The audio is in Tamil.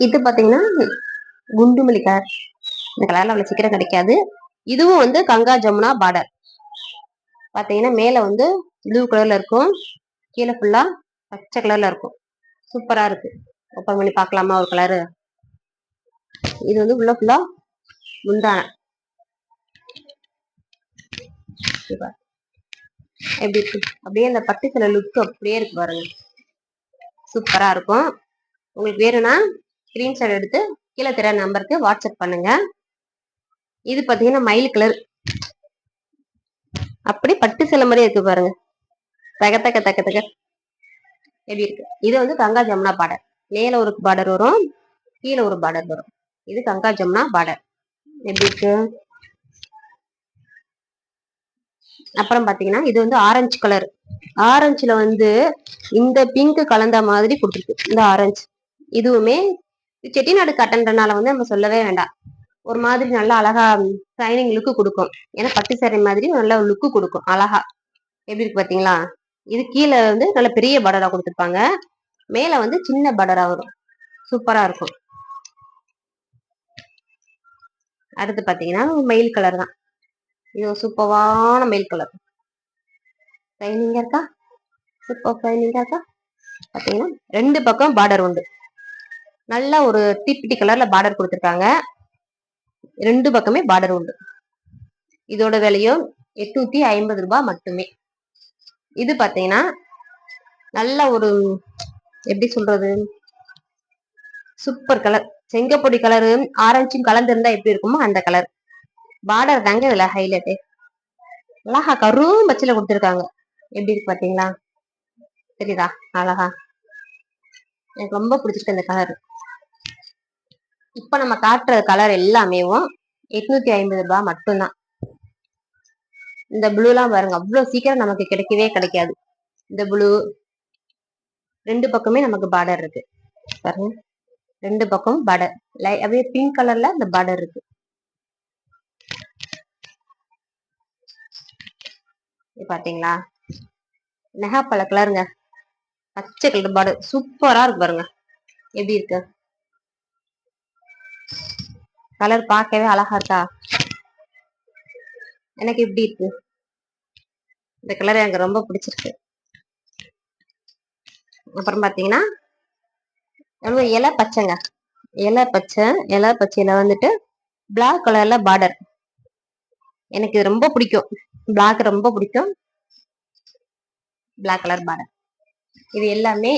இது பாத்தீங்கன்னா குண்டுமல்லி கலர். இந்த கலர்ல அவ்வளவு சீக்கிரம் கிடைக்காது. இதுவும் வந்து கங்கா ஜமுனா பார்டர். பாத்தீங்கன்னா மேல வந்து ப்ளூ கலர்ல இருக்கும், கீழே ஃபுல்லா பச்சை கலர்ல இருக்கும். சூப்பரா இருக்கு. ஓப்பன் பண்ணி பார்க்கலாமா ஒரு கலரு? இது வந்து உள்ள ஃபுல்லா முந்தான எப்படி இருக்கு, அப்படியே அந்த பட்டு சில லுக் அப்படியே இருக்கு பாருங்க. சூப்பரா இருக்கும். உங்களுக்கு வேணும்னா ஸ்கிரீன்ஷாட் எடுத்து கீழே தெரிய நம்பருக்கு வாட்ஸ்அப் பண்ணுங்க. இது பாத்தீங்கன்னா மயில் கலர், அப்படி பட்டு சில மாதிரி இருக்கு பாருங்க. தக தக தக தக எப்படி இருக்கு. இது வந்து கங்கா ஜமுனா பார்டர். மேல ஒரு பார்டர் வரும், கீழே ஒரு பார்டர் வரும். இது கங்கா ஜமுனா பார்டர். எப்படி இருக்கு. அப்புறம் பாத்தீங்கன்னா இது வந்து ஆரஞ்சு கலர். ஆரஞ்சுல வந்து இந்த பிங்க் கலந்த மாதிரி கொடுத்துருக்கு இந்த ஆரஞ்சு. இதுவுமே செட்டிநாடு காட்டன்றனால வந்து நம்ம சொல்லவே வேண்டாம். ஒரு மாதிரி நல்லா அழகா ஷைனிங் லுக்கு கொடுக்கும். ஏன்னா பட்டு சேரை மாதிரி நல்ல லுக்கு கொடுக்கும் அழகா. எப்படி இருக்கு பாத்தீங்களா. இது கீழே வந்து நல்ல பெரிய பார்டரா கொடுத்துருப்பாங்க, மேல வந்து சின்ன பார்டரா வரும். சூப்பரா இருக்கும். அடுத்து பாத்தீங்கன்னா மயில் கலர் தான். இது சூப்பரான மயில் கலர். ஷைனிங்கா இருக்கா, சூப்பர் ஷைனிங்கா இருக்கா. பாத்தீங்கன்னா ரெண்டு பக்கம் பார்டர் உண்டு. நல்ல ஒரு தீப்பிட்டி கலர்ல பார்டர் கொடுத்துருக்காங்க. ரெண்டு பக்கமே பார்டர் உண்டு. இதோட விலையும் 850 ரூபாய் மட்டுமே. இது பாத்தீங்கன்னா நல்ல ஒரு எப்படி சொல்றது, சூப்பர் கலர். செங்கப்பொடி கலரு ஆரஞ்சும் கலந்து இருந்தா எப்படி இருக்குமோ அந்த கலர். பார்டர் தாங்க இதுல ஹைலைட். அழகா கரும் பச்சையில கொடுத்துருக்காங்க. எப்படி இருக்கு பாத்தீங்களா, தெரியுதா அழகா. எனக்கு ரொம்ப பிடிச்சிருக்கு இந்த கலர். இப்ப நம்ம காட்டுற கலர் எல்லாமே 850 ரூபாய் மட்டும்தான். இந்த ப்ளூ எல்லாம் பாருங்க, அவ்வளவு சீக்கிரம் நமக்கு கிடைக்கவே கிடைக்காது. இந்த ப்ளூ ரெண்டு பக்கமே நமக்கு பார்டர் இருக்கு பாருங்க. ரெண்டு பக்கம் பார்டர் அப்படியே பிங்க் கலர்ல இந்த பார்டர் இருக்கு. பாத்தீங்களா நெகாப்பழ கலருங்க, பச்சை கலர் பார்டர் சூப்பரா இருக்கு பாருங்க. எப்படி இருக்கு கலர், பார்க்கவே அழகா இருக்கா. எனக்கு எப்படி இருக்கு இந்த கலர், எனக்கு ரொம்ப பிடிச்சிருக்கு. அப்புறம் பாத்தீங்கன்னா இலை பச்சைங்க, இலை பச்சை. இலை பச்சையில வந்துட்டு பிளாக் கலர்ல பார்டர். எனக்கு இது ரொம்ப பிடிக்கும், பிளாக் ரொம்ப பிடிக்கும். Black colour border. இது எல்லாமே